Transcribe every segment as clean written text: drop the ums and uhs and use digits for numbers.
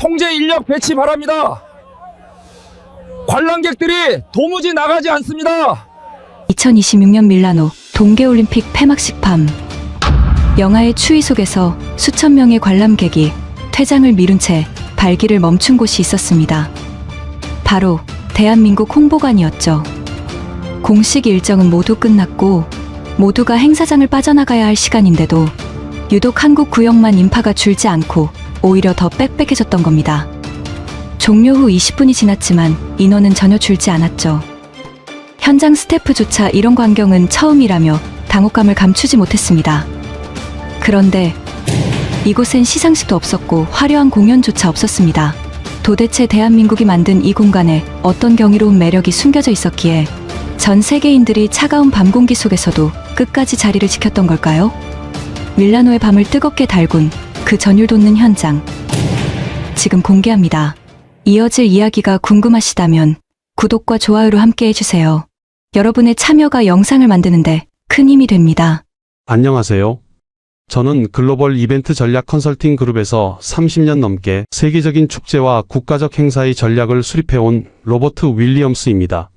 통제 인력 배치 바랍니다. 관람객들이 도무지 나가지 않습니다. 2026년 밀라노 동계올림픽 폐막식 밤. 영하의 추위 속에서 수천 명의 관람객이 퇴장을 미룬 채 발길을 멈춘 곳이 있었습니다. 바로 대한민국 홍보관이었죠. 공식 일정은 모두 끝났고 모두가 행사장을 빠져나가야 할 시간인데도 유독 한국 구역만 인파가 줄지 않고 오히려 더 빽빽해졌던 겁니다. 종료 후 20분이 지났지만 인원은 전혀 줄지 않았죠. 현장 스태프조차 이런 광경은 처음이라며 당혹감을 감추지 못했습니다. 그런데 이곳엔 시상식도 없었고 화려한 공연조차 없었습니다. 도대체 대한민국이 만든 이 공간에 어떤 경이로운 매력이 숨겨져 있었기에 전 세계인들이 차가운 밤 공기 속에서도 끝까지 자리를 지켰던 걸까요? 밀라노의 밤을 뜨겁게 달군 그 전율 돋는 현장, 지금 공개합니다. 이어질 이야기가 궁금하시다면 구독과 좋아요로 함께 해주세요. 여러분의 참여가 영상을 만드는데 큰 힘이 됩니다. 안녕하세요. 저는 글로벌 이벤트 전략 컨설팅 그룹에서 30년 넘게 세계적인 축제와 국가적 행사의 전략을 수립해온 로버트 윌리엄스입니다.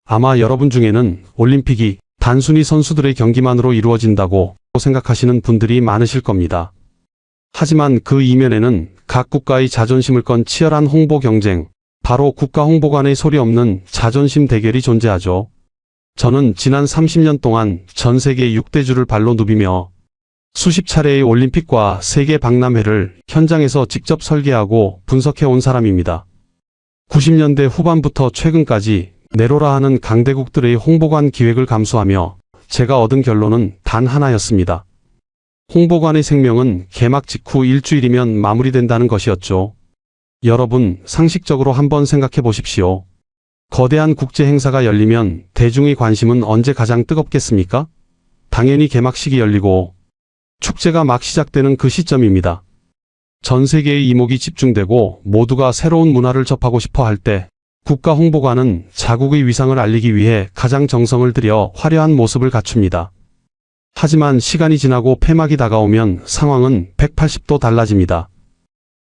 아마 여러분 중에는 올림픽이 단순히 선수들의 경기만으로 이루어진다고 생각하시는 분들이 많으실 겁니다. 하지만 그 이면에는 각 국가의 자존심을 건 치열한 홍보 경쟁, 바로 국가 홍보관의 소리 없는 자존심 대결이 존재하죠. 저는 지난 30년 동안 전 세계 6대주를 발로 누비며 수십 차례의 올림픽과 세계 박람회를 현장에서 직접 설계하고 분석해 온 사람입니다. 90년대 후반부터 최근까지 내로라 하는 강대국들의 홍보관 기획을 감수하며 제가 얻은 결론은 단 하나였습니다. 홍보관의 생명은 개막 직후 일주일이면 마무리된다는 것이었죠. 여러분, 상식적으로 한번 생각해 보십시오. 거대한 국제 행사가 열리면 대중의 관심은 언제 가장 뜨겁겠습니까? 당연히 개막식이 열리고 축제가 막 시작되는 그 시점입니다. 전 세계의 이목이 집중되고 모두가 새로운 문화를 접하고 싶어 할 때 국가 홍보관은 자국의 위상을 알리기 위해 가장 정성을 들여 화려한 모습을 갖춥니다. 하지만 시간이 지나고 폐막이 다가오면 상황은 180도 달라집니다.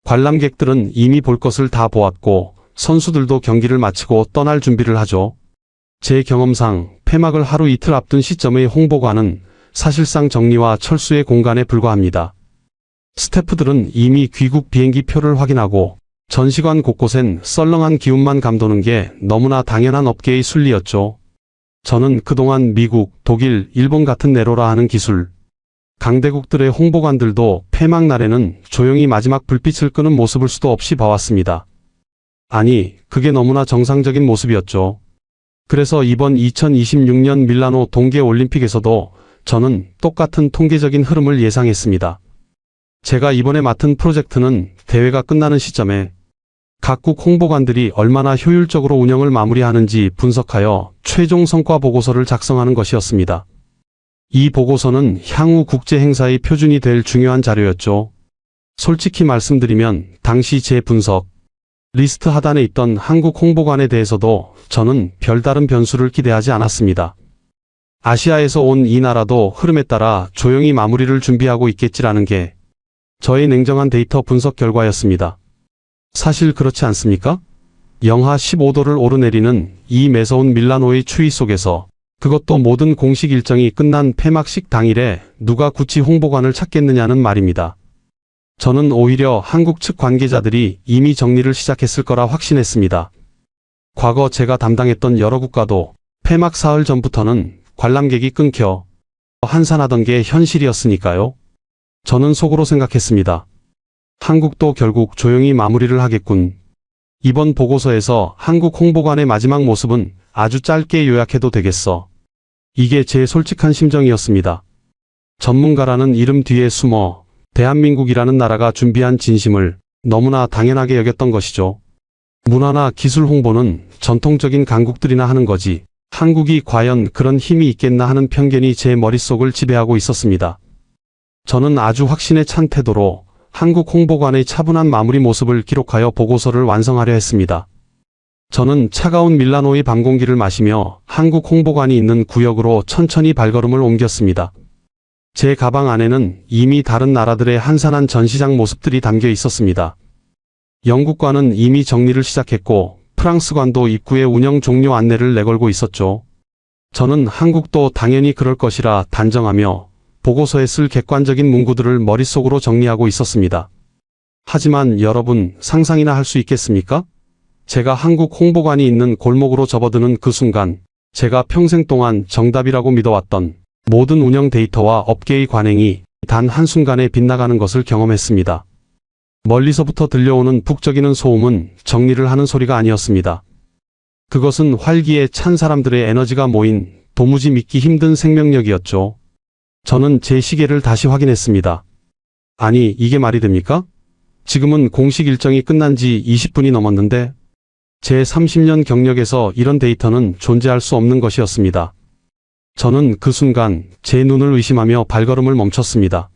관람객들은 이미 볼 것을 다 보았고 선수들도 경기를 마치고 떠날 준비를 하죠. 제 경험상 폐막을 하루 이틀 앞둔 시점의 홍보관은 사실상 정리와 철수의 공간에 불과합니다. 스태프들은 이미 귀국 비행기 표를 확인하고 전시관 곳곳엔 썰렁한 기운만 감도는 게 너무나 당연한 업계의 순리였죠. 저는 그동안 미국, 독일, 일본 같은 내로라 하는 기술, 강대국들의 홍보관들도 폐막 날에는 조용히 마지막 불빛을 끄는 모습을 수도 없이 봐왔습니다. 아니, 그게 너무나 정상적인 모습이었죠. 그래서 이번 2026년 밀라노 동계올림픽에서도 저는 똑같은 통계적인 흐름을 예상했습니다. 제가 이번에 맡은 프로젝트는 대회가 끝나는 시점에 각국 홍보관들이 얼마나 효율적으로 운영을 마무리하는지 분석하여 최종 성과 보고서를 작성하는 것이었습니다. 이 보고서는 향후 국제 행사의 표준이 될 중요한 자료였죠. 솔직히 말씀드리면 당시 제 분석, 리스트 하단에 있던 한국 홍보관에 대해서도 저는 별다른 변수를 기대하지 않았습니다. 아시아에서 온 이 나라도 흐름에 따라 조용히 마무리를 준비하고 있겠지라는 게 저의 냉정한 데이터 분석 결과였습니다. 사실 그렇지 않습니까? 영하 15도를 오르내리는 이 매서운 밀라노의 추위 속에서, 그것도 모든 공식 일정이 끝난 폐막식 당일에 누가 굳이 홍보관을 찾겠느냐는 말입니다. 저는 오히려 한국 측 관계자들이 이미 정리를 시작했을 거라 확신했습니다. 과거 제가 담당했던 여러 국가도 폐막 사흘 전부터는 관람객이 끊겨 한산하던 게 현실이었으니까요. 저는 속으로 생각했습니다. 한국도 결국 조용히 마무리를 하겠군. 이번 보고서에서 한국 홍보관의 마지막 모습은 아주 짧게 요약해도 되겠어. 이게 제 솔직한 심정이었습니다. 전문가라는 이름 뒤에 숨어 대한민국이라는 나라가 준비한 진심을 너무나 당연하게 여겼던 것이죠. 문화나 기술 홍보는 전통적인 강국들이나 하는 거지, 한국이 과연 그런 힘이 있겠나 하는 편견이 제 머릿속을 지배하고 있었습니다. 저는 아주 확신에 찬 태도로 한국 홍보관의 차분한 마무리 모습을 기록하여 보고서를 완성하려 했습니다. 저는 차가운 밀라노의 밤 공기를 마시며 한국 홍보관이 있는 구역으로 천천히 발걸음을 옮겼습니다. 제 가방 안에는 이미 다른 나라들의 한산한 전시장 모습들이 담겨 있었습니다. 영국관은 이미 정리를 시작했고 프랑스관도 입구에 운영 종료 안내를 내걸고 있었죠. 저는 한국도 당연히 그럴 것이라 단정하며 보고서에 쓸 객관적인 문구들을 머릿속으로 정리하고 있었습니다. 하지만 여러분 상상이나 할 수 있겠습니까? 제가 한국 홍보관이 있는 골목으로 접어드는 그 순간 제가 평생 동안 정답이라고 믿어왔던 모든 운영 데이터와 업계의 관행이 단 한순간에 빗나가는 것을 경험했습니다. 멀리서부터 들려오는 북적이는 소음은 정리를 하는 소리가 아니었습니다. 그것은 활기에 찬 사람들의 에너지가 모인 도무지 믿기 힘든 생명력이었죠. 저는 제 시계를 다시 확인했습니다. 아니, 이게 말이 됩니까? 지금은 공식 일정이 끝난 지 20분이 넘었는데 제 30년 경력에서 이런 데이터는 존재할 수 없는 것이었습니다. 저는 그 순간 제 눈을 의심하며 발걸음을 멈췄습니다.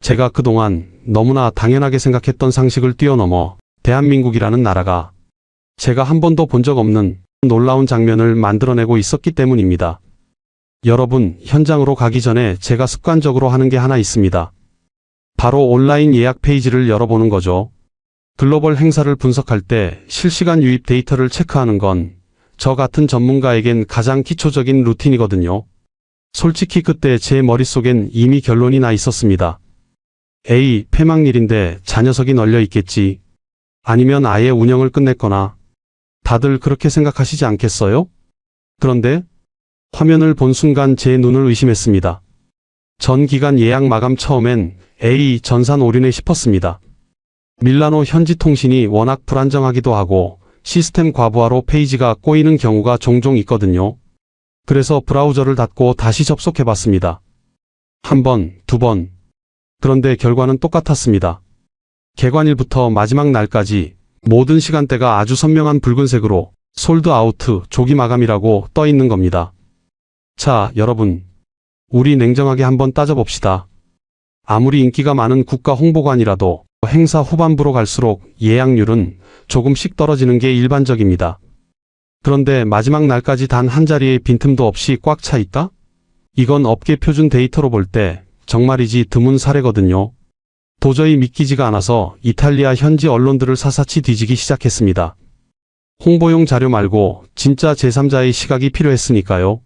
제가 그동안 너무나 당연하게 생각했던 상식을 뛰어넘어 대한민국이라는 나라가 제가 한 번도 본 적 없는 놀라운 장면을 만들어내고 있었기 때문입니다. 여러분, 현장으로 가기 전에 제가 습관적으로 하는 게 하나 있습니다. 바로 온라인 예약 페이지를 열어보는 거죠. 글로벌 행사를 분석할 때 실시간 유입 데이터를 체크하는 건 저 같은 전문가에겐 가장 기초적인 루틴이거든요. 솔직히 그때 제 머릿속엔 이미 결론이 나 있었습니다. 에이, 폐막일인데 자녀석이 널려 있겠지. 아니면 아예 운영을 끝냈거나. 다들 그렇게 생각하시지 않겠어요? 그런데 화면을 본 순간 제 눈을 의심했습니다. 전 기간 예약 마감 처음엔 에이, 전산 오류네 싶었습니다. 밀라노 현지 통신이 워낙 불안정하기도 하고 시스템 과부하로 페이지가 꼬이는 경우가 종종 있거든요. 그래서 브라우저를 닫고 다시 접속해봤습니다. 한 번, 두 번. 그런데 결과는 똑같았습니다. 개관일부터 마지막 날까지 모든 시간대가 아주 선명한 붉은색으로 솔드 아우트, 조기 마감이라고 떠 있는 겁니다. 자, 여러분. 우리 냉정하게 한번 따져봅시다. 아무리 인기가 많은 국가 홍보관이라도 행사 후반부로 갈수록 예약률은 조금씩 떨어지는 게 일반적입니다. 그런데 마지막 날까지 단 한 자리의 빈틈도 없이 꽉 차 있다? 이건 업계 표준 데이터로 볼 때 정말이지 드문 사례거든요. 도저히 믿기지가 않아서 이탈리아 현지 언론들을 사사치 뒤지기 시작했습니다. 홍보용 자료 말고 진짜 제3자의 시각이 필요했으니까요.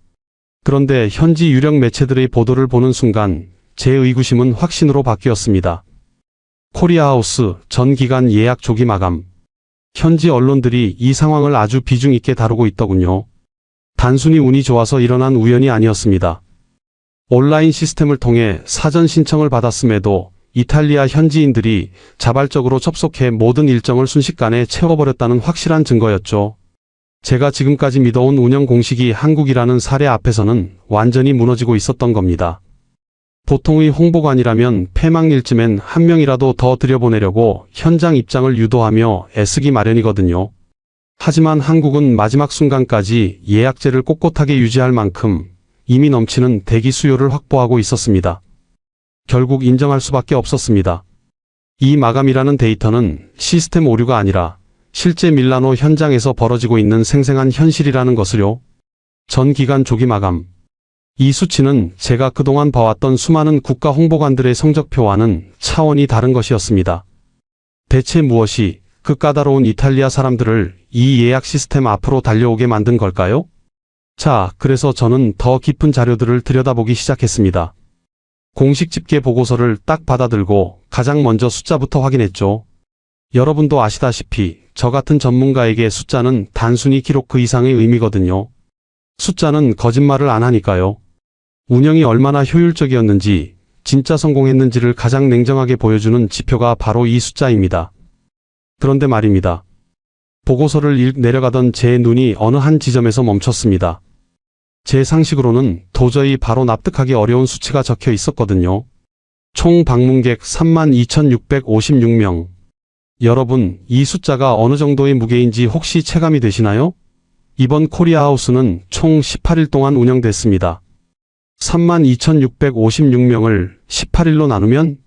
그런데 현지 유력 매체들의 보도를 보는 순간 제 의구심은 확신으로 바뀌었습니다. 코리아하우스 전 기간 예약 조기 마감. 현지 언론들이 이 상황을 아주 비중 있게 다루고 있더군요. 단순히 운이 좋아서 일어난 우연이 아니었습니다. 온라인 시스템을 통해 사전 신청을 받았음에도 이탈리아 현지인들이 자발적으로 접속해 모든 일정을 순식간에 채워버렸다는 확실한 증거였죠. 제가 지금까지 믿어온 운영 공식이 한국이라는 사례 앞에서는 완전히 무너지고 있었던 겁니다. 보통의 홍보관이라면 폐막일쯤엔 한 명이라도 더 들여보내려고 현장 입장을 유도하며 애쓰기 마련이거든요. 하지만 한국은 마지막 순간까지 예약제를 꼿꼿하게 유지할 만큼 이미 넘치는 대기 수요를 확보하고 있었습니다. 결국 인정할 수밖에 없었습니다. 이 마감이라는 데이터는 시스템 오류가 아니라 실제 밀라노 현장에서 벌어지고 있는 생생한 현실이라는 것을요. 전 기간 조기 마감. 이 수치는 제가 그동안 봐왔던 수많은 국가 홍보관들의 성적표와는 차원이 다른 것이었습니다. 대체 무엇이 그 까다로운 이탈리아 사람들을 이 예약 시스템 앞으로 달려오게 만든 걸까요? 자, 그래서 저는 더 깊은 자료들을 들여다보기 시작했습니다. 공식 집계 보고서를 딱 받아들고 가장 먼저 숫자부터 확인했죠. 여러분도 아시다시피 저 같은 전문가에게 숫자는 단순히 기록 그 이상의 의미거든요. 숫자는 거짓말을 안 하니까요. 운영이 얼마나 효율적이었는지, 진짜 성공했는지를 가장 냉정하게 보여주는 지표가 바로 이 숫자입니다. 그런데 말입니다. 보고서를 내려가던 제 눈이 어느 한 지점에서 멈췄습니다. 제 상식으로는 도저히 바로 납득하기 어려운 수치가 적혀 있었거든요. 총 방문객 32,656명. 여러분, 이 숫자가 어느 정도의 무게인지 혹시 체감이 되시나요? 이번 코리아하우스는 총 18일 동안 운영됐습니다. 32,656명을 18일로 나누면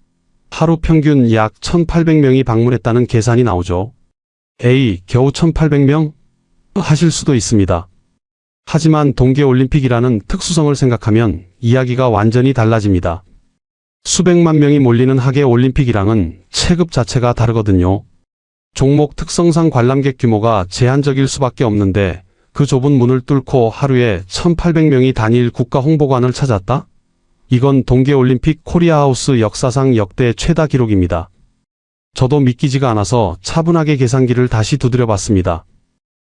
하루 평균 약 1,800명이 방문했다는 계산이 나오죠. 에이, 겨우 1,800명? 하실 수도 있습니다. 하지만 동계올림픽이라는 특수성을 생각하면 이야기가 완전히 달라집니다. 수백만 명이 몰리는 하계올림픽이랑은 체급 자체가 다르거든요. 종목 특성상 관람객 규모가 제한적일 수밖에 없는데 그 좁은 문을 뚫고 하루에 1,800명이 단일 국가 홍보관을 찾았다? 이건 동계올림픽 코리아하우스 역사상 역대 최다 기록입니다. 저도 믿기지가 않아서 차분하게 계산기를 다시 두드려 봤습니다.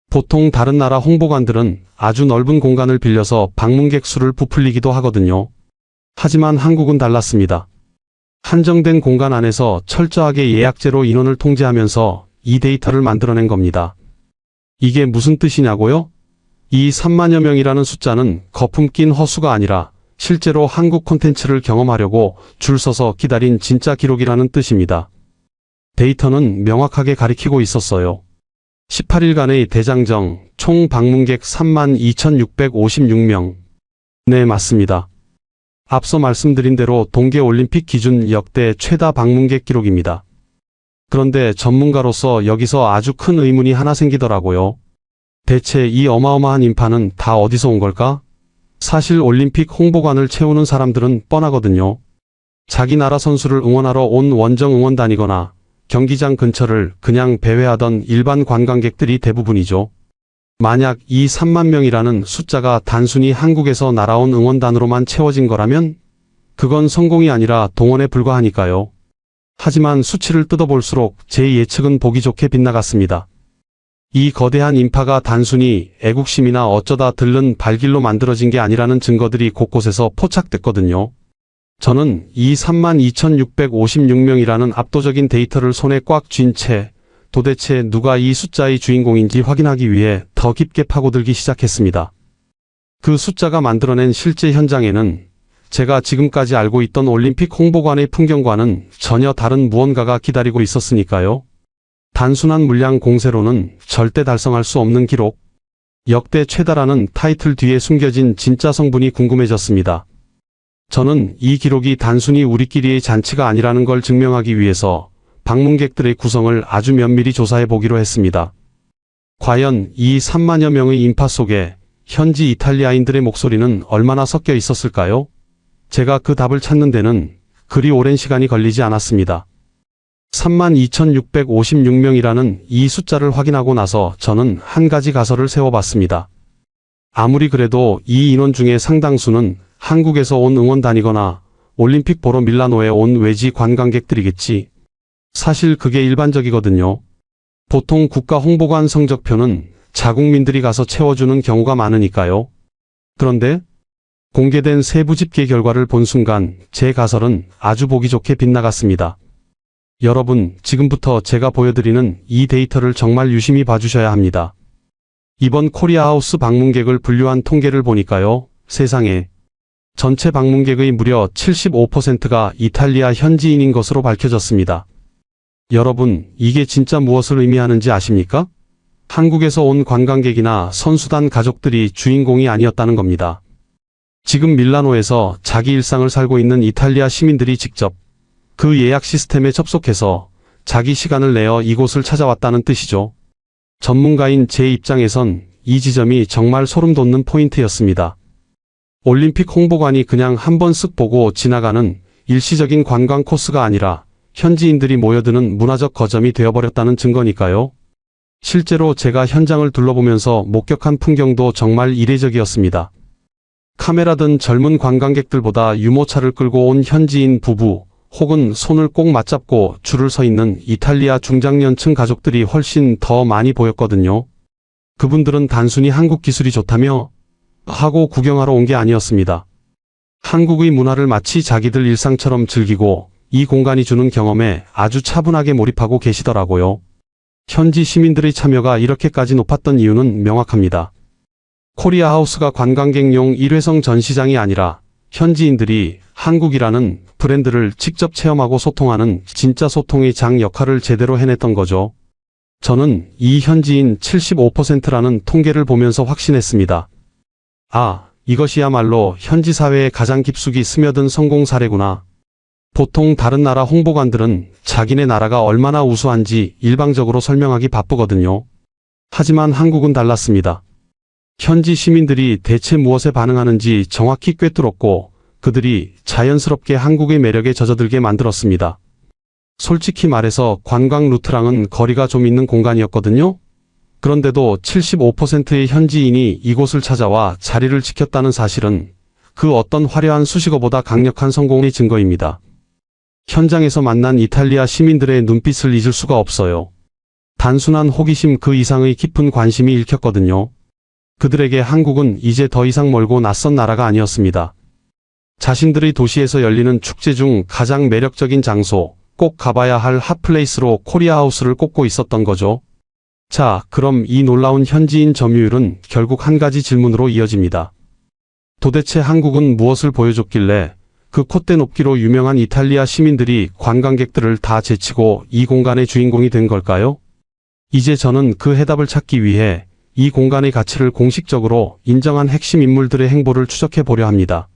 보통 다른 나라 홍보관들은 아주 넓은 공간을 빌려서 방문객 수를 부풀리기도 하거든요. 하지만 한국은 달랐습니다. 한정된 공간 안에서 철저하게 예약제로 인원을 통제하면서 이 데이터를 만들어낸 겁니다. 이게 무슨 뜻이냐고요? 이 3만여 명이라는 숫자는 거품 낀 허수가 아니라 실제로 한국 콘텐츠를 경험하려고 줄 서서 기다린 진짜 기록이라는 뜻입니다. 데이터는 명확하게 가리키고 있었어요. 18일간의 대장정 총 방문객 32,656명. 네, 맞습니다. 앞서 말씀드린 대로 동계올림픽 기준 역대 최다 방문객 기록입니다. 그런데 전문가로서 여기서 아주 큰 의문이 하나 생기더라고요. 대체 이 어마어마한 인파는 다 어디서 온 걸까? 사실 올림픽 홍보관을 채우는 사람들은 뻔하거든요. 자기 나라 선수를 응원하러 온 원정 응원단이거나 경기장 근처를 그냥 배회하던 일반 관광객들이 대부분이죠. 만약 이 3만 명이라는 숫자가 단순히 한국에서 날아온 응원단으로만 채워진 거라면 그건 성공이 아니라 동원에 불과하니까요. 하지만 수치를 뜯어볼수록 제 예측은 보기 좋게 빗나갔습니다. 이 거대한 인파가 단순히 애국심이나 어쩌다 들른 발길로 만들어진 게 아니라는 증거들이 곳곳에서 포착됐거든요. 저는 이 32,656명이라는 압도적인 데이터를 손에 꽉 쥔 채 도대체 누가 이 숫자의 주인공인지 확인하기 위해 더 깊게 파고들기 시작했습니다. 그 숫자가 만들어낸 실제 현장에는 제가 지금까지 알고 있던 올림픽 홍보관의 풍경과는 전혀 다른 무언가가 기다리고 있었으니까요. 단순한 물량 공세로는 절대 달성할 수 없는 기록. 역대 최다라는 타이틀 뒤에 숨겨진 진짜 성분이 궁금해졌습니다. 저는 이 기록이 단순히 우리끼리의 잔치가 아니라는 걸 증명하기 위해서 방문객들의 구성을 아주 면밀히 조사해 보기로 했습니다. 과연 이 3만여 명의 인파 속에 현지 이탈리아인들의 목소리는 얼마나 섞여 있었을까요? 제가 그 답을 찾는 데는 그리 오랜 시간이 걸리지 않았습니다. 32,656명이라는 이 숫자를 확인하고 나서 저는 한 가지 가설을 세워봤습니다. 아무리 그래도 이 인원 중에 상당수는 한국에서 온 응원단이거나 올림픽 보러 밀라노에 온 외지 관광객들이겠지. 사실 그게 일반적이거든요. 보통 국가 홍보관 성적표는 자국민들이 가서 채워주는 경우가 많으니까요. 그런데 공개된 세부 집계 결과를 본 순간 제 가설은 아주 보기 좋게 빗나갔습니다. 여러분, 지금부터 제가 보여드리는 이 데이터를 정말 유심히 봐주셔야 합니다. 이번 코리아하우스 방문객을 분류한 통계를 보니까요. 세상에. 전체 방문객의 무려 75%가 이탈리아 현지인인 것으로 밝혀졌습니다. 여러분, 이게 진짜 무엇을 의미하는지 아십니까? 한국에서 온 관광객이나 선수단 가족들이 주인공이 아니었다는 겁니다. 지금 밀라노에서 자기 일상을 살고 있는 이탈리아 시민들이 직접 그 예약 시스템에 접속해서 자기 시간을 내어 이곳을 찾아왔다는 뜻이죠. 전문가인 제 입장에선 이 지점이 정말 소름 돋는 포인트였습니다. 올림픽 홍보관이 그냥 한번 쓱 보고 지나가는 일시적인 관광 코스가 아니라 현지인들이 모여드는 문화적 거점이 되어버렸다는 증거니까요. 실제로 제가 현장을 둘러보면서 목격한 풍경도 정말 이례적이었습니다. 카메라 든 젊은 관광객들보다 유모차를 끌고 온 현지인 부부 혹은 손을 꼭 맞잡고 줄을 서 있는 이탈리아 중장년층 가족들이 훨씬 더 많이 보였거든요. 그분들은 단순히 한국 기술이 좋다며 하고 구경하러 온 게 아니었습니다. 한국의 문화를 마치 자기들 일상처럼 즐기고 이 공간이 주는 경험에 아주 차분하게 몰입하고 계시더라고요. 현지 시민들의 참여가 이렇게까지 높았던 이유는 명확합니다. 코리아하우스가 관광객용 일회성 전시장이 아니라 현지인들이 한국이라는 브랜드를 직접 체험하고 소통하는 진짜 소통의 장 역할을 제대로 해냈던 거죠. 저는 이 현지인 75%라는 통계를 보면서 확신했습니다. 아, 이것이야말로 현지 사회에 가장 깊숙이 스며든 성공 사례구나. 보통 다른 나라 홍보관들은 자기네 나라가 얼마나 우수한지 일방적으로 설명하기 바쁘거든요. 하지만 한국은 달랐습니다. 현지 시민들이 대체 무엇에 반응하는지 정확히 꿰뚫었고 그들이 자연스럽게 한국의 매력에 젖어들게 만들었습니다. 솔직히 말해서 관광 루트랑은 거리가 좀 있는 공간이었거든요. 그런데도 75%의 현지인이 이곳을 찾아와 자리를 지켰다는 사실은 그 어떤 화려한 수식어보다 강력한 성공의 증거입니다. 현장에서 만난 이탈리아 시민들의 눈빛을 잊을 수가 없어요. 단순한 호기심 그 이상의 깊은 관심이 읽혔거든요. 그들에게 한국은 이제 더 이상 멀고 낯선 나라가 아니었습니다. 자신들의 도시에서 열리는 축제 중 가장 매력적인 장소, 꼭 가봐야 할 핫플레이스로 코리아하우스를 꼽고 있었던 거죠. 자, 그럼 이 놀라운 현지인 점유율은 결국 한 가지 질문으로 이어집니다. 도대체 한국은 무엇을 보여줬길래 그 콧대 높기로 유명한 이탈리아 시민들이 관광객들을 다 제치고 이 공간의 주인공이 된 걸까요? 이제 저는 그 해답을 찾기 위해 이 공간의 가치를 공식적으로 인정한 핵심 인물들의 행보를 추적해 보려 합니다.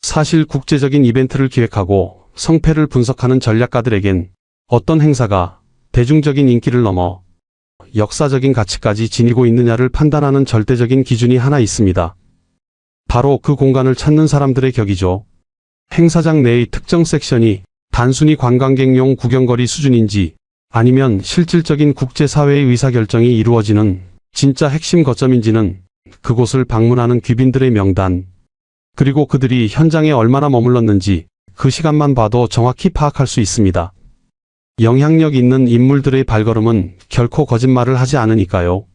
사실 국제적인 이벤트를 기획하고 성패를 분석하는 전략가들에겐 어떤 행사가 대중적인 인기를 넘어 역사적인 가치까지 지니고 있느냐를 판단하는 절대적인 기준이 하나 있습니다. 바로 그 공간을 찾는 사람들의 격이죠. 행사장 내의 특정 섹션이 단순히 관광객용 구경거리 수준인지 아니면 실질적인 국제사회의 의사결정이 이루어지는 진짜 핵심 거점인지는 그곳을 방문하는 귀빈들의 명단, 그리고 그들이 현장에 얼마나 머물렀는지 그 시간만 봐도 정확히 파악할 수 있습니다. 영향력 있는 인물들의 발걸음은 결코 거짓말을 하지 않으니까요.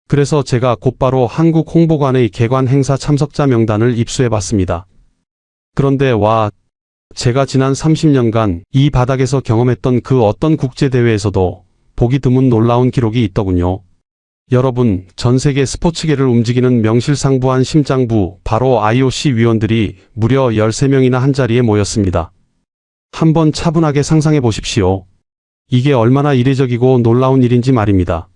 그래서 제가 곧바로 한국 홍보관의 개관 행사 참석자 명단을 입수해봤습니다. 그런데 제가 지난 30년간 이 바닥에서 경험했던 그 어떤 국제대회에서도 보기 드문 놀라운 기록이 있더군요. 여러분, 전 세계 스포츠계를 움직이는 명실상부한 심장부, 바로 IOC 위원들이 무려 13명이나 한자리에 모였습니다. 한번 차분하게 상상해 보십시오. 이게 얼마나 이례적이고 놀라운 일인지 말입니다.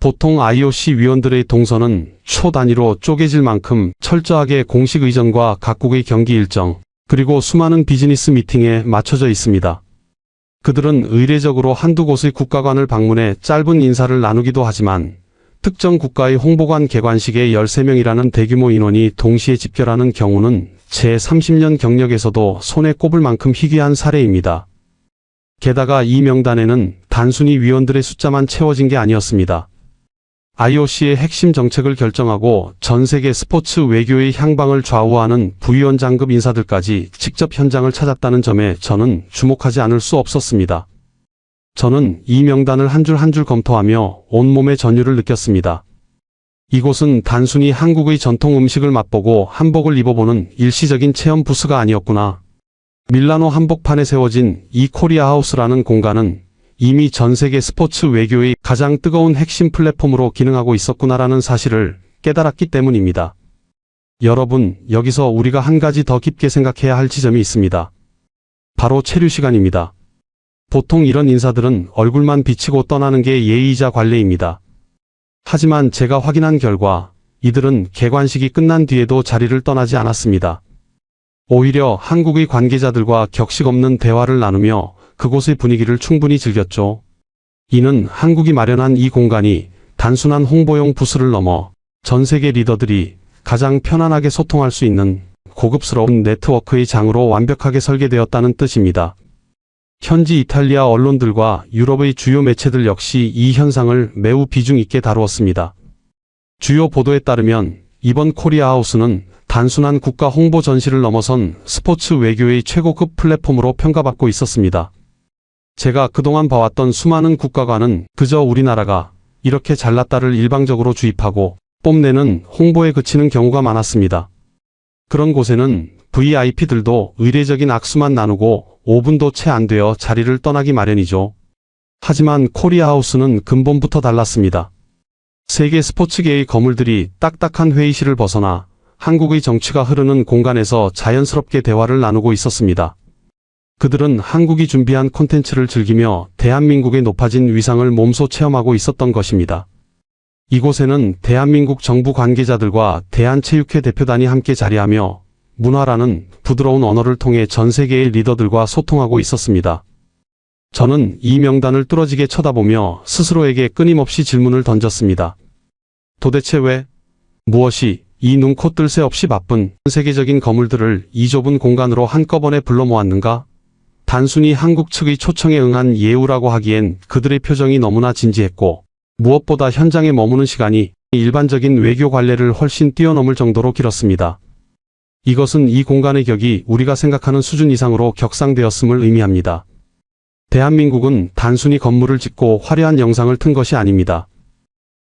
보통 IOC 위원들의 동선은 초 단위로 쪼개질 만큼 철저하게 공식 의전과 각국의 경기 일정, 그리고 수많은 비즈니스 미팅에 맞춰져 있습니다. 그들은 의례적으로 한두 곳의 국가관을 방문해 짧은 인사를 나누기도 하지만 특정 국가의 홍보관 개관식에 13명이라는 대규모 인원이 동시에 집결하는 경우는 제 30년 경력에서도 손에 꼽을 만큼 희귀한 사례입니다. 게다가 이 명단에는 단순히 위원들의 숫자만 채워진 게 아니었습니다. IOC의 핵심 정책을 결정하고 전 세계 스포츠 외교의 향방을 좌우하는 부위원장급 인사들까지 직접 현장을 찾았다는 점에 저는 주목하지 않을 수 없었습니다. 저는 이 명단을 한 줄 한 줄 검토하며 온몸의 전율을 느꼈습니다. 이곳은 단순히 한국의 전통 음식을 맛보고 한복을 입어보는 일시적인 체험 부스가 아니었구나. 밀라노 한복판에 세워진 이 코리아하우스라는 공간은 이미 전 세계 스포츠 외교의 가장 뜨거운 핵심 플랫폼으로 기능하고 있었구나라는 사실을 깨달았기 때문입니다. 여러분, 여기서 우리가 한 가지 더 깊게 생각해야 할 지점이 있습니다. 바로 체류 시간입니다. 보통 이런 인사들은 얼굴만 비치고 떠나는 게 예의이자 관례입니다. 하지만 제가 확인한 결과 이들은 개관식이 끝난 뒤에도 자리를 떠나지 않았습니다. 오히려 한국의 관계자들과 격식 없는 대화를 나누며 그곳의 분위기를 충분히 즐겼죠. 이는 한국이 마련한 이 공간이 단순한 홍보용 부스를 넘어 전 세계 리더들이 가장 편안하게 소통할 수 있는 고급스러운 네트워크의 장으로 완벽하게 설계되었다는 뜻입니다. 현지 이탈리아 언론들과 유럽의 주요 매체들 역시 이 현상을 매우 비중 있게 다루었습니다. 주요 보도에 따르면 이번 코리아하우스는 단순한 국가 홍보 전시를 넘어선 스포츠 외교의 최고급 플랫폼으로 평가받고 있었습니다. 제가 그동안 봐왔던 수많은 국가관은 그저 우리나라가 이렇게 잘났다를 일방적으로 주입하고 뽐내는 홍보에 그치는 경우가 많았습니다. 그런 곳에는 VIP들도 의례적인 악수만 나누고 5분도 채 안 되어 자리를 떠나기 마련이죠. 하지만 코리아하우스는 근본부터 달랐습니다. 세계 스포츠계의 거물들이 딱딱한 회의실을 벗어나 한국의 정치가 흐르는 공간에서 자연스럽게 대화를 나누고 있었습니다. 그들은 한국이 준비한 콘텐츠를 즐기며 대한민국의 높아진 위상을 몸소 체험하고 있었던 것입니다. 이곳에는 대한민국 정부 관계자들과 대한체육회 대표단이 함께 자리하며 문화라는 부드러운 언어를 통해 전 세계의 리더들과 소통하고 있었습니다. 저는 이 명단을 뚫어지게 쳐다보며 스스로에게 끊임없이 질문을 던졌습니다. 도대체 왜, 무엇이 이 눈코 뜰 새 없이 바쁜 세계적인 거물들을 이 좁은 공간으로 한꺼번에 불러 모았는가? 단순히 한국 측의 초청에 응한 예우라고 하기엔 그들의 표정이 너무나 진지했고 무엇보다 현장에 머무는 시간이 일반적인 외교 관례를 훨씬 뛰어넘을 정도로 길었습니다. 이것은 이 공간의 격이 우리가 생각하는 수준 이상으로 격상되었음을 의미합니다. 대한민국은 단순히 건물을 짓고 화려한 영상을 튼 것이 아닙니다.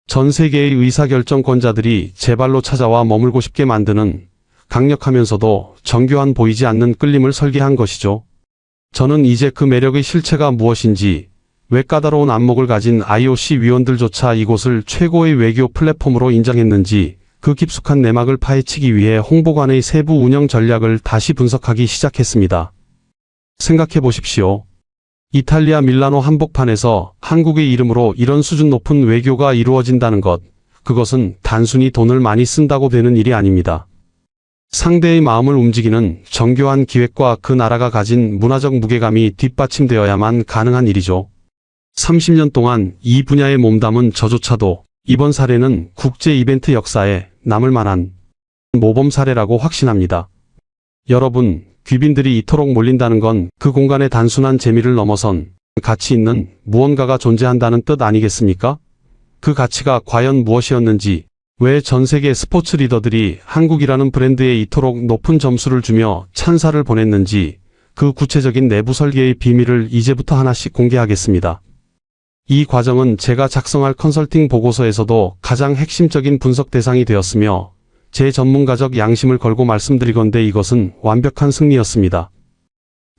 전 세계의 의사결정권자들이 제 발로 찾아와 머물고 싶게 만드는 강력하면서도 정교한 보이지 않는 끌림을 설계한 것이죠. 저는 이제 그 매력의 실체가 무엇인지, 왜 까다로운 안목을 가진 IOC 위원들조차 이곳을 최고의 외교 플랫폼으로 인정했는지 그 깊숙한 내막을 파헤치기 위해 홍보관의 세부 운영 전략을 다시 분석하기 시작했습니다. 생각해 보십시오. 이탈리아 밀라노 한복판에서 한국의 이름으로 이런 수준 높은 외교가 이루어진다는 것, 그것은 단순히 돈을 많이 쓴다고 되는 일이 아닙니다. 상대의 마음을 움직이는 정교한 기획과 그 나라가 가진 문화적 무게감이 뒷받침되어야만 가능한 일이죠. 30년 동안 이 분야에 몸담은 저조차도 이번 사례는 국제 이벤트 역사에 남을 만한 모범 사례라고 확신합니다. 여러분, 귀빈들이 이토록 몰린다는 건 그 공간의 단순한 재미를 넘어선 가치 있는 무언가가 존재한다는 뜻 아니겠습니까? 그 가치가 과연 무엇이었는지, 왜 전 세계 스포츠 리더들이 한국이라는 브랜드에 이토록 높은 점수를 주며 찬사를 보냈는지, 그 구체적인 내부 설계의 비밀을 이제부터 하나씩 공개하겠습니다. 이 과정은 제가 작성할 컨설팅 보고서에서도 가장 핵심적인 분석 대상이 되었으며 제 전문가적 양심을 걸고 말씀드리건대 이것은 완벽한 승리였습니다.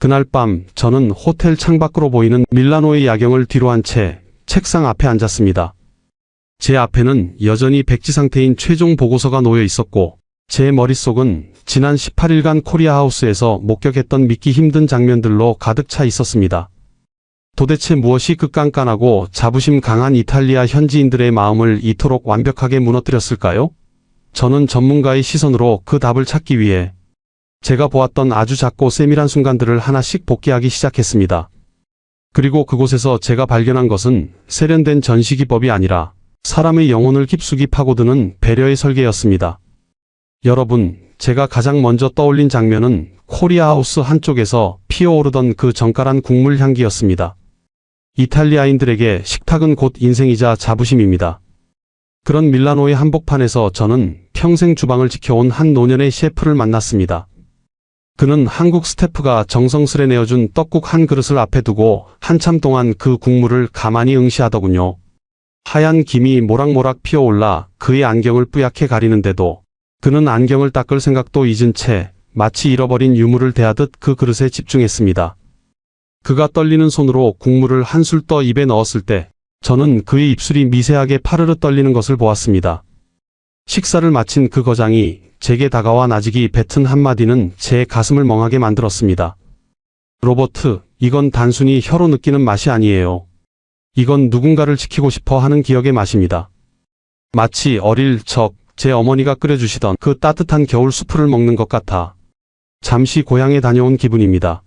그날 밤 저는 호텔 창밖으로 보이는 밀라노의 야경을 뒤로 한 채 책상 앞에 앉았습니다. 제 앞에는 여전히 백지 상태인 최종 보고서가 놓여 있었고 제 머릿속은 지난 18일간 코리아 하우스에서 목격했던 믿기 힘든 장면들로 가득 차 있었습니다. 도대체 무엇이 그 깐깐하고 자부심 강한 이탈리아 현지인들의 마음을 이토록 완벽하게 무너뜨렸을까요? 저는 전문가의 시선으로 그 답을 찾기 위해 제가 보았던 아주 작고 세밀한 순간들을 하나씩 복기하기 시작했습니다. 그리고 그곳에서 제가 발견한 것은 세련된 전시기법이 아니라 사람의 영혼을 깊숙이 파고드는 배려의 설계였습니다. 여러분, 제가 가장 먼저 떠올린 장면은 코리아 하우스 한쪽에서 피어오르던 그 정갈한 국물 향기였습니다. 이탈리아인들에게 식탁은 곧 인생이자 자부심입니다. 그런 밀라노의 한복판에서 저는 평생 주방을 지켜온 한 노년의 셰프를 만났습니다. 그는 한국 스태프가 정성스레 내어준 떡국 한 그릇을 앞에 두고 한참 동안 그 국물을 가만히 응시하더군요. 하얀 김이 모락모락 피어올라 그의 안경을 뿌옇게 가리는데도 그는 안경을 닦을 생각도 잊은 채 마치 잃어버린 유물을 대하듯 그 그릇에 집중했습니다. 그가 떨리는 손으로 국물을 한술 떠 입에 넣었을 때 저는 그의 입술이 미세하게 파르르 떨리는 것을 보았습니다. 식사를 마친 그 거장이 제게 다가와 나직이 뱉은 한마디는 제 가슴을 멍하게 만들었습니다. 로버트, 이건 단순히 혀로 느끼는 맛이 아니에요. 이건 누군가를 지키고 싶어 하는 기억의 맛입니다. 마치 어릴 적 제 어머니가 끓여주시던 그 따뜻한 겨울 수프를 먹는 것 같아 잠시 고향에 다녀온 기분입니다.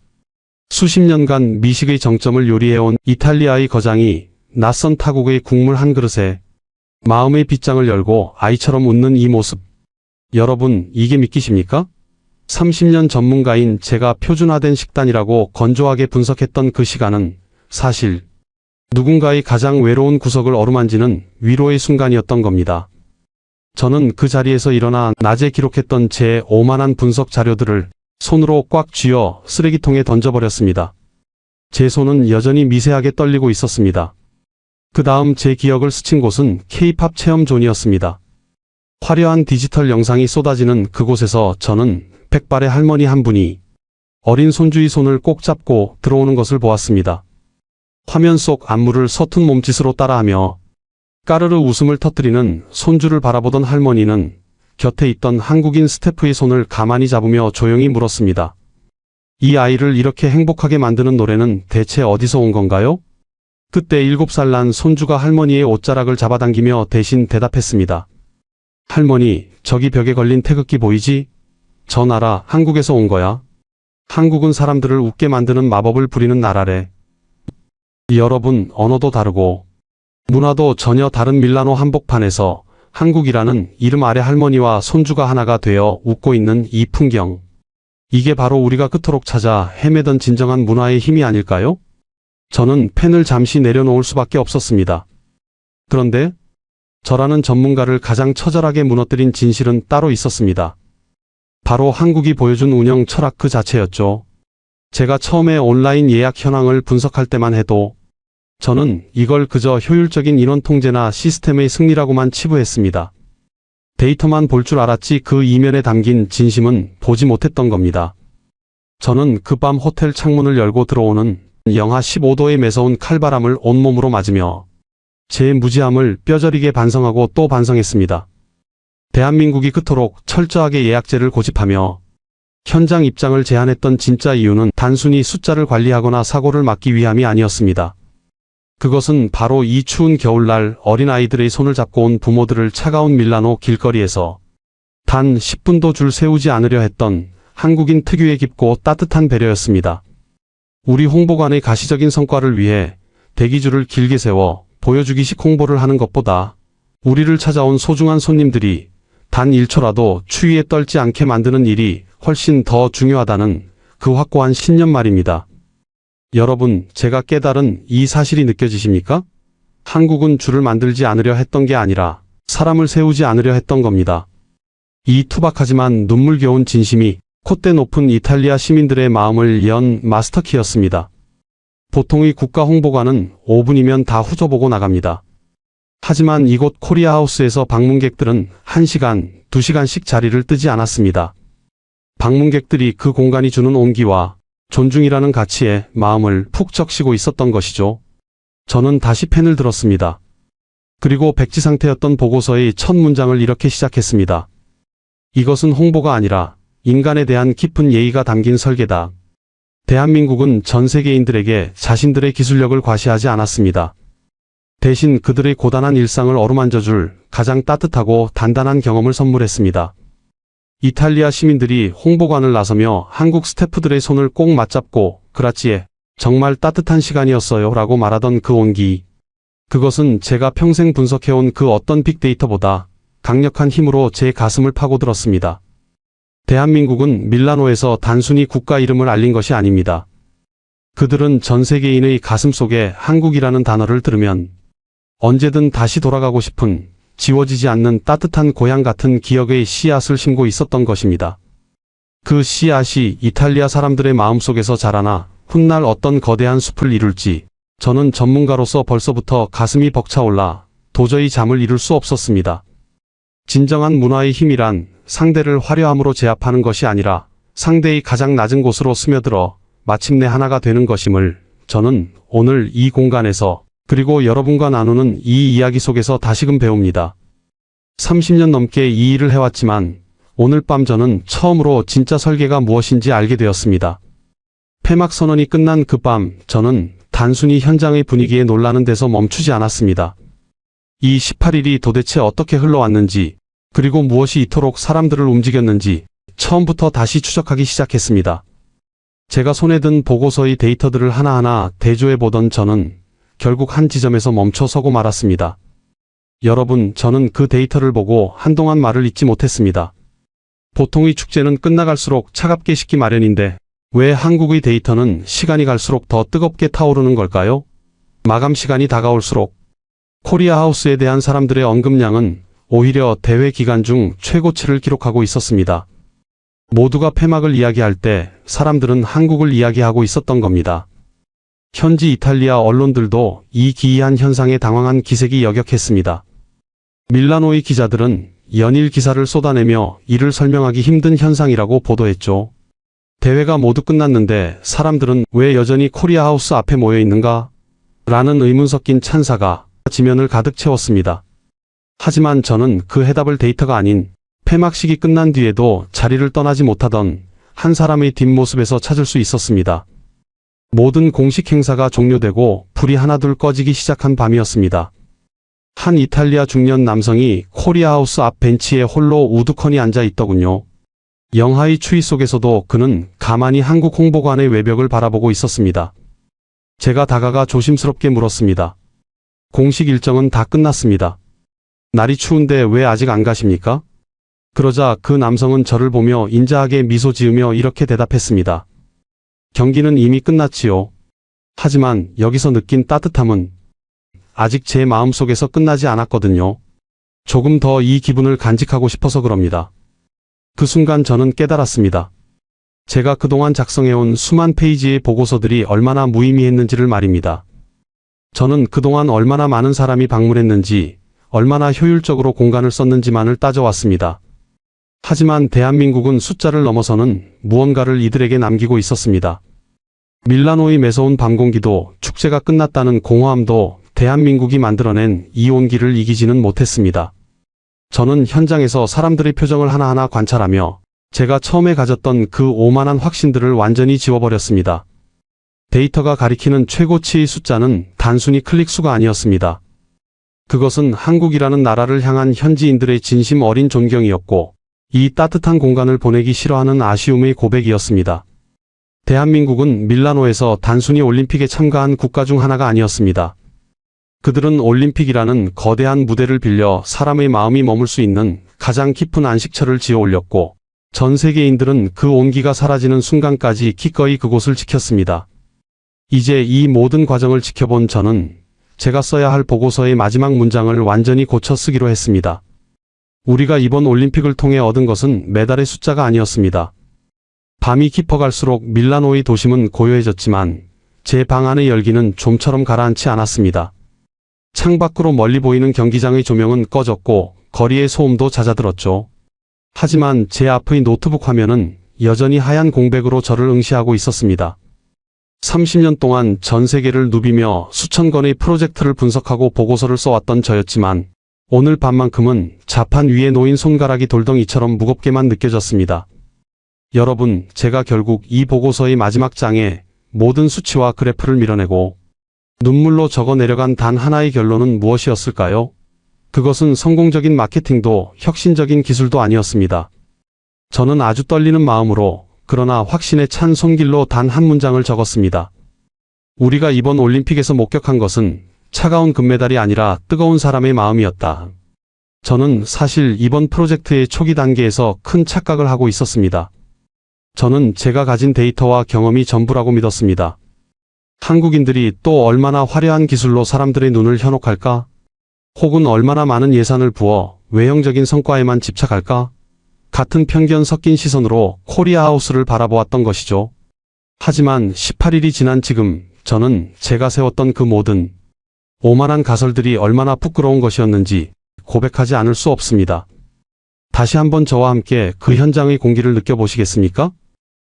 수십 년간 미식의 정점을 요리해온 이탈리아의 거장이 낯선 타국의 국물 한 그릇에 마음의 빗장을 열고 아이처럼 웃는 이 모습. 여러분, 이게 믿기십니까? 30년 전문가인 제가 표준화된 식단이라고 건조하게 분석했던 그 시간은 사실 누군가의 가장 외로운 구석을 어루만지는 위로의 순간이었던 겁니다. 저는 그 자리에서 일어나 낮에 기록했던 제 오만한 분석 자료들을 손으로 꽉 쥐어 쓰레기통에 던져버렸습니다. 제 손은 여전히 미세하게 떨리고 있었습니다. 그 다음 제 기억을 스친 곳은 K-팝 체험존이었습니다. 화려한 디지털 영상이 쏟아지는 그곳에서 저는 백발의 할머니 한 분이 어린 손주의 손을 꼭 잡고 들어오는 것을 보았습니다. 화면 속 안무를 서툰 몸짓으로 따라하며 까르르 웃음을 터뜨리는 손주를 바라보던 할머니는 곁에 있던 한국인 스태프의 손을 가만히 잡으며 조용히 물었습니다. 이 아이를 이렇게 행복하게 만드는 노래는 대체 어디서 온 건가요? 그때 7살 난 손주가 할머니의 옷자락을 잡아당기며 대신 대답했습니다. 할머니, 저기 벽에 걸린 태극기 보이지? 저 나라 한국에서 온 거야. 한국은 사람들을 웃게 만드는 마법을 부리는 나라래. 여러분, 언어도 다르고 문화도 전혀 다른 밀라노 한복판에서 한국이라는 이름 아래 할머니와 손주가 하나가 되어 웃고 있는 이 풍경. 이게 바로 우리가 그토록 찾아 헤매던 진정한 문화의 힘이 아닐까요? 저는 펜을 잠시 내려놓을 수밖에 없었습니다. 그런데 저라는 전문가를 가장 처절하게 무너뜨린 진실은 따로 있었습니다. 바로 한국이 보여준 운영 철학 그 자체였죠. 제가 처음에 온라인 예약 현황을 분석할 때만 해도 저는 이걸 그저 효율적인 인원 통제나 시스템의 승리라고만 치부했습니다. 데이터만 볼 줄 알았지 그 이면에 담긴 진심은 보지 못했던 겁니다. 저는 그 밤 호텔 창문을 열고 들어오는 영하 15도의 매서운 칼바람을 온몸으로 맞으며 제 무지함을 뼈저리게 반성하고 또 반성했습니다. 대한민국이 그토록 철저하게 예약제를 고집하며 현장 입장을 제한했던 진짜 이유는 단순히 숫자를 관리하거나 사고를 막기 위함이 아니었습니다. 그것은 바로 이 추운 겨울날 어린아이들의 손을 잡고 온 부모들을 차가운 밀라노 길거리에서 단 10분도 줄 세우지 않으려 했던 한국인 특유의 깊고 따뜻한 배려였습니다. 우리 홍보관의 가시적인 성과를 위해 대기줄을 길게 세워 보여주기식 홍보를 하는 것보다 우리를 찾아온 소중한 손님들이 단 1초라도 추위에 떨지 않게 만드는 일이 훨씬 더 중요하다는 그 확고한 신념 말입니다. 여러분, 제가 깨달은 이 사실이 느껴지십니까? 한국은 줄을 만들지 않으려 했던 게 아니라 사람을 세우지 않으려 했던 겁니다. 이 투박하지만 눈물겨운 진심이 콧대 높은 이탈리아 시민들의 마음을 연 마스터키였습니다. 보통의 국가 홍보관은 5분이면 다 후져보고 나갑니다. 하지만 이곳 코리아하우스에서 방문객들은 1시간, 2시간씩 자리를 뜨지 않았습니다. 방문객들이 그 공간이 주는 온기와 존중이라는 가치에 마음을 푹 적시고 있었던 것이죠. 저는 다시 펜을 들었습니다. 그리고 백지 상태였던 보고서의 첫 문장을 이렇게 시작했습니다. 이것은 홍보가 아니라 인간에 대한 깊은 예의가 담긴 설계다. 대한민국은 전 세계인들에게 자신들의 기술력을 과시하지 않았습니다. 대신 그들의 고단한 일상을 어루만져줄 가장 따뜻하고 단단한 경험을 선물했습니다. 이탈리아 시민들이 홍보관을 나서며 한국 스태프들의 손을 꼭 맞잡고 그라치에 정말 따뜻한 시간이었어요 라고 말하던 그 온기. 그것은 제가 평생 분석해온 그 어떤 빅데이터보다 강력한 힘으로 제 가슴을 파고들었습니다. 대한민국은 밀라노에서 단순히 국가 이름을 알린 것이 아닙니다. 그들은 전 세계인의 가슴속에 한국이라는 단어를 들으면 언제든 다시 돌아가고 싶은 지워지지 않는 따뜻한 고향 같은 기억의 씨앗을 심고 있었던 것입니다. 그 씨앗이 이탈리아 사람들의 마음속에서 자라나 훗날 어떤 거대한 숲을 이룰지 저는 전문가로서 벌써부터 가슴이 벅차올라 도저히 잠을 이룰 수 없었습니다. 진정한 문화의 힘이란 상대를 화려함으로 제압하는 것이 아니라 상대의 가장 낮은 곳으로 스며들어 마침내 하나가 되는 것임을 저는 오늘 이 공간에서 그리고 여러분과 나누는 이 이야기 속에서 다시금 배웁니다. 30년 넘게 이 일을 해왔지만 오늘 밤 저는 처음으로 진짜 설계가 무엇인지 알게 되었습니다. 폐막 선언이 끝난 그 밤 저는 단순히 현장의 분위기에 놀라는 데서 멈추지 않았습니다. 이 18일이 도대체 어떻게 흘러왔는지 그리고 무엇이 이토록 사람들을 움직였는지 처음부터 다시 추적하기 시작했습니다. 제가 손에 든 보고서의 데이터들을 하나하나 대조해 보던 저는 결국 한 지점에서 멈춰 서고 말았습니다. 여러분, 저는 그 데이터를 보고 한동안 말을 잇지 못했습니다. 보통의 축제는 끝나갈수록 차갑게 식기 마련인데 왜 한국의 데이터는 시간이 갈수록 더 뜨겁게 타오르는 걸까요? 마감 시간이 다가올수록 코리아하우스에 대한 사람들의 언급량은 오히려 대회 기간 중 최고치를 기록하고 있었습니다. 모두가 폐막을 이야기할 때 사람들은 한국을 이야기하고 있었던 겁니다. 현지 이탈리아 언론들도 이 기이한 현상에 당황한 기색이 역역했습니다. 밀라노의 기자들은 연일 기사를 쏟아내며 이를 설명하기 힘든 현상이라고 보도했죠. 대회가 모두 끝났는데 사람들은 왜 여전히 코리아하우스 앞에 모여 있는가? 라는 의문 섞인 찬사가 지면을 가득 채웠습니다. 하지만 저는 그 해답을 데이터가 아닌 폐막식이 끝난 뒤에도 자리를 떠나지 못하던 한 사람의 뒷모습에서 찾을 수 있었습니다. 모든 공식 행사가 종료되고 불이 하나둘 꺼지기 시작한 밤이었습니다. 한 이탈리아 중년 남성이 코리아하우스 앞 벤치에 홀로 우두커니 앉아 있더군요. 영하의 추위 속에서도 그는 가만히 한국 홍보관의 외벽을 바라보고 있었습니다. 제가 다가가 조심스럽게 물었습니다. 공식 일정은 다 끝났습니다. 날이 추운데 왜 아직 안 가십니까? 그러자 그 남성은 저를 보며 인자하게 미소 지으며 이렇게 대답했습니다. 경기는 이미 끝났지요. 하지만 여기서 느낀 따뜻함은 아직 제 마음속에서 끝나지 않았거든요. 조금 더 이 기분을 간직하고 싶어서 그럽니다. 그 순간 저는 깨달았습니다. 제가 그동안 작성해온 수만 페이지의 보고서들이 얼마나 무의미했는지를 말입니다. 저는 그동안 얼마나 많은 사람이 방문했는지, 얼마나 효율적으로 공간을 썼는지만을 따져왔습니다. 하지만 대한민국은 숫자를 넘어서는 무언가를 이들에게 남기고 있었습니다. 밀라노의 매서운 밤 공기도, 축제가 끝났다는 공허함도 대한민국이 만들어낸 이 온기를 이기지는 못했습니다. 저는 현장에서 사람들의 표정을 하나하나 관찰하며 제가 처음에 가졌던 그 오만한 확신들을 완전히 지워버렸습니다. 데이터가 가리키는 최고치의 숫자는 단순히 클릭 수가 아니었습니다. 그것은 한국이라는 나라를 향한 현지인들의 진심 어린 존경이었고, 이 따뜻한 공간을 보내기 싫어하는 아쉬움의 고백이었습니다. 대한민국은 밀라노에서 단순히 올림픽에 참가한 국가 중 하나가 아니었습니다. 그들은 올림픽이라는 거대한 무대를 빌려 사람의 마음이 머물 수 있는 가장 깊은 안식처를 지어 올렸고, 전 세계인들은 그 온기가 사라지는 순간까지 기꺼이 그곳을 지켰습니다. 이제 이 모든 과정을 지켜본 저는 제가 써야 할 보고서의 마지막 문장을 완전히 고쳐 쓰기로 했습니다. 우리가 이번 올림픽을 통해 얻은 것은 메달의 숫자가 아니었습니다. 밤이 깊어갈수록 밀라노의 도심은 고요해졌지만 제 방 안의 열기는 좀처럼 가라앉지 않았습니다. 창밖으로 멀리 보이는 경기장의 조명은 꺼졌고 거리의 소음도 잦아들었죠. 하지만 제 앞의 노트북 화면은 여전히 하얀 공백으로 저를 응시하고 있었습니다. 30년 동안 전 세계를 누비며 수천 건의 프로젝트를 분석하고 보고서를 써왔던 저였지만 오늘 밤만큼은 자판 위에 놓인 손가락이 돌덩이처럼 무겁게만 느껴졌습니다. 여러분, 제가 결국 이 보고서의 마지막 장에 모든 수치와 그래프를 밀어내고 눈물로 적어 내려간 단 하나의 결론은 무엇이었을까요? 그것은 성공적인 마케팅도 혁신적인 기술도 아니었습니다. 저는 아주 떨리는 마음으로 그러나 확신에 찬 손길로 단 한 문장을 적었습니다. 우리가 이번 올림픽에서 목격한 것은 차가운 금메달이 아니라 뜨거운 사람의 마음이었다. 저는 사실 이번 프로젝트의 초기 단계에서 큰 착각을 하고 있었습니다. 저는 제가 가진 데이터와 경험이 전부라고 믿었습니다. 한국인들이 또 얼마나 화려한 기술로 사람들의 눈을 현혹할까? 혹은 얼마나 많은 예산을 부어 외형적인 성과에만 집착할까? 같은 편견 섞인 시선으로 코리아 하우스를 바라보았던 것이죠. 하지만 18일이 지난 지금 저는 제가 세웠던 그 모든 오만한 가설들이 얼마나 부끄러운 것이었는지 고백하지 않을 수 없습니다. 다시 한번 저와 함께 그 현장의 공기를 느껴보시겠습니까?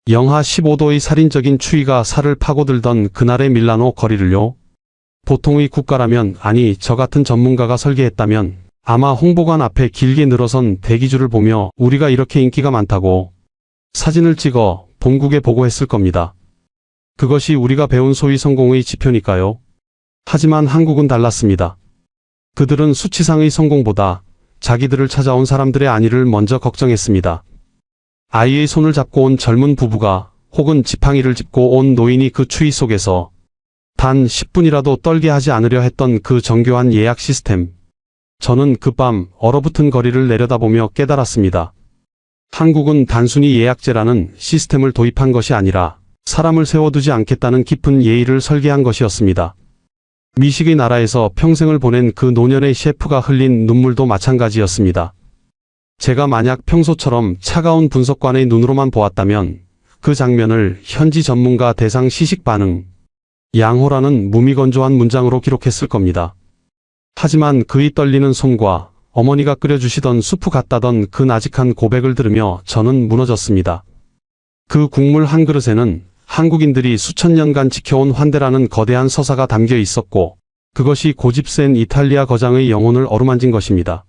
영하 15도의 살인적인 추위가 살을 파고들던 그날의 밀라노 거리를요. 보통의 국가라면, 아니 저 같은 전문가가 설계했다면 아마 홍보관 앞에 길게 늘어선 대기줄을 보며 우리가 이렇게 인기가 많다고 사진을 찍어 본국에 보고했을 겁니다. 그것이 우리가 배운 소위 성공의 지표니까요. 하지만 한국은 달랐습니다. 그들은 수치상의 성공보다 자기들을 찾아온 사람들의 안위를 먼저 걱정했습니다. 아이의 손을 잡고 온 젊은 부부가 혹은 지팡이를 짚고 온 노인이 그 추위 속에서 단 10분이라도 떨게 하지 않으려 했던 그 정교한 예약 시스템. 저는 그 밤 얼어붙은 거리를 내려다보며 깨달았습니다. 한국은 단순히 예약제라는 시스템을 도입한 것이 아니라 사람을 세워두지 않겠다는 깊은 예의를 설계한 것이었습니다. 미식의 나라에서 평생을 보낸 그 노년의 셰프가 흘린 눈물도 마찬가지였습니다. 제가 만약 평소처럼 차가운 분석관의 눈으로만 보았다면 그 장면을 현지 전문가 대상 시식 반응, 양호라는 무미건조한 문장으로 기록했을 겁니다. 하지만 그의 떨리는 손과 어머니가 끓여주시던 수프 같다던 그 나직한 고백을 들으며 저는 무너졌습니다. 그 국물 한 그릇에는 한국인들이 수천 년간 지켜온 환대라는 거대한 서사가 담겨 있었고 그것이 고집센 이탈리아 거장의 영혼을 어루만진 것입니다.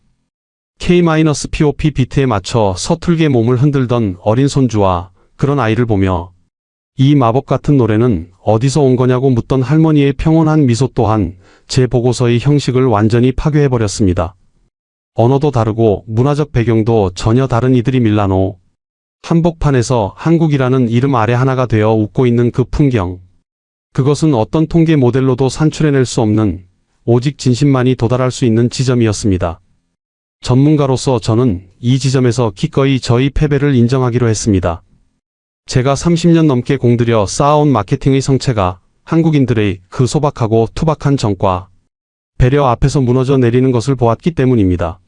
K-POP 비트에 맞춰 서툴게 몸을 흔들던 어린 손주와 그런 아이를 보며 이 마법 같은 노래는 어디서 온 거냐고 묻던 할머니의 평온한 미소 또한 제 보고서의 형식을 완전히 파괴해버렸습니다. 언어도 다르고 문화적 배경도 전혀 다른 이들이 밀라노 한복판에서 한국이라는 이름 아래 하나가 되어 웃고 있는 그 풍경. 그것은 어떤 통계 모델로도 산출해낼 수 없는 오직 진심만이 도달할 수 있는 지점이었습니다. 전문가로서 저는 이 지점에서 기꺼이 저희 패배를 인정하기로 했습니다. 제가 30년 넘게 공들여 쌓아온 마케팅의 성체가 한국인들의 그 소박하고 투박한 정과 배려 앞에서 무너져 내리는 것을 보았기 때문입니다.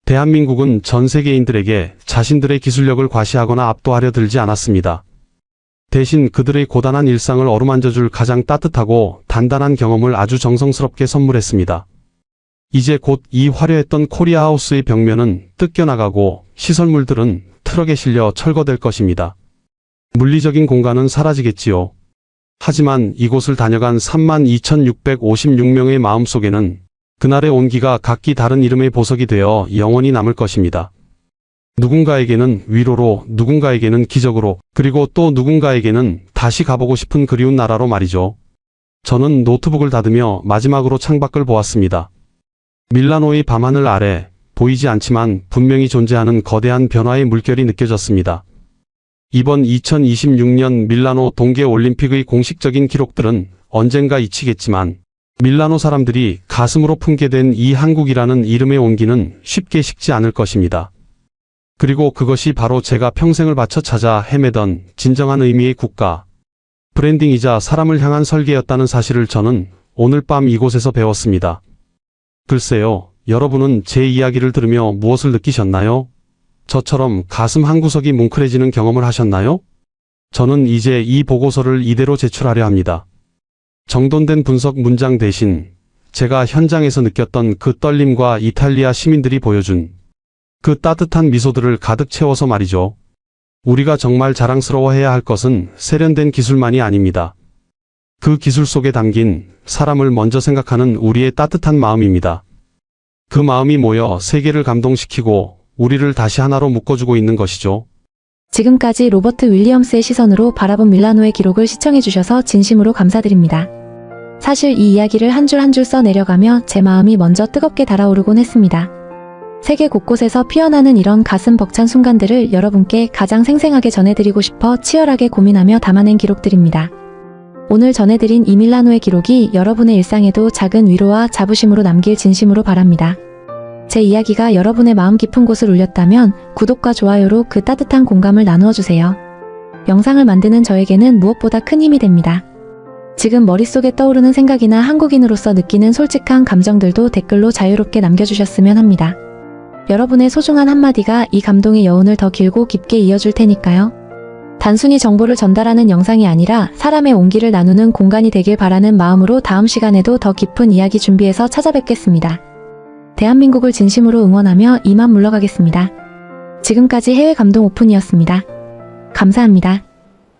대한민국은 전 세계인들에게 자신들의 기술력을 과시하거나 압도하려 들지 않았습니다. 대신 그들의 고단한 일상을 어루만져줄 가장 따뜻하고 단단한 경험을 아주 정성스럽게 선물했습니다. 이제 곧 이 화려했던 코리아 하우스의 벽면은 뜯겨나가고 시설물들은 트럭에 실려 철거될 것입니다. 물리적인 공간은 사라지겠지요. 하지만 이곳을 다녀간 32,656명의 마음속에는 그날의 온기가 각기 다른 이름의 보석이 되어 영원히 남을 것입니다. 누군가에게는 위로로, 누군가에게는 기적으로, 그리고 또 누군가에게는 다시 가보고 싶은 그리운 나라로 말이죠. 저는 노트북을 닫으며 마지막으로 창밖을 보았습니다. 밀라노의 밤하늘 아래 보이지 않지만 분명히 존재하는 거대한 변화의 물결이 느껴졌습니다. 이번 2026년 밀라노 동계올림픽의 공식적인 기록들은 언젠가 잊히겠지만 밀라노 사람들이 가슴으로 품게 된 이 한국이라는 이름의 온기는 쉽게 식지 않을 것입니다. 그리고 그것이 바로 제가 평생을 바쳐 찾아 헤매던 진정한 의미의 국가, 브랜딩이자 사람을 향한 설계였다는 사실을 저는 오늘 밤 이곳에서 배웠습니다. 글쎄요, 여러분은 제 이야기를 들으며 무엇을 느끼셨나요? 저처럼 가슴 한구석이 뭉클해지는 경험을 하셨나요? 저는 이제 이 보고서를 이대로 제출하려 합니다. 정돈된 분석 문장 대신 제가 현장에서 느꼈던 그 떨림과 이탈리아 시민들이 보여준 그 따뜻한 미소들을 가득 채워서 말이죠. 우리가 정말 자랑스러워해야 할 것은 세련된 기술만이 아닙니다. 그 기술 속에 담긴 사람을 먼저 생각하는 우리의 따뜻한 마음입니다. 그 마음이 모여 세계를 감동시키고 우리를 다시 하나로 묶어주고 있는 것이죠. 지금까지 로버트 윌리엄스의 시선으로 바라본 밀라노의 기록을 시청해주셔서 진심으로 감사드립니다. 사실 이 이야기를 한 줄 한 줄 써내려가며 제 마음이 먼저 뜨겁게 달아오르곤 했습니다. 세계 곳곳에서 피어나는 이런 가슴 벅찬 순간들을 여러분께 가장 생생하게 전해드리고 싶어 치열하게 고민하며 담아낸 기록들입니다. 오늘 전해드린 이 밀라노의 기록이 여러분의 일상에도 작은 위로와 자부심으로 남길 진심으로 바랍니다. 제 이야기가 여러분의 마음 깊은 곳을 울렸다면 구독과 좋아요로 그 따뜻한 공감을 나누어 주세요. 영상을 만드는 저에게는 무엇보다 큰 힘이 됩니다. 지금 머릿속에 떠오르는 생각이나 한국인으로서 느끼는 솔직한 감정들도 댓글로 자유롭게 남겨주셨으면 합니다. 여러분의 소중한 한마디가 이 감동의 여운을 더 길고 깊게 이어줄 테니까요. 단순히 정보를 전달하는 영상이 아니라 사람의 온기를 나누는 공간이 되길 바라는 마음으로 다음 시간에도 더 깊은 이야기 준비해서 찾아뵙겠습니다. 대한민국을 진심으로 응원하며 이만 물러가겠습니다. 지금까지 해외 감동 오픈이었습니다. 감사합니다.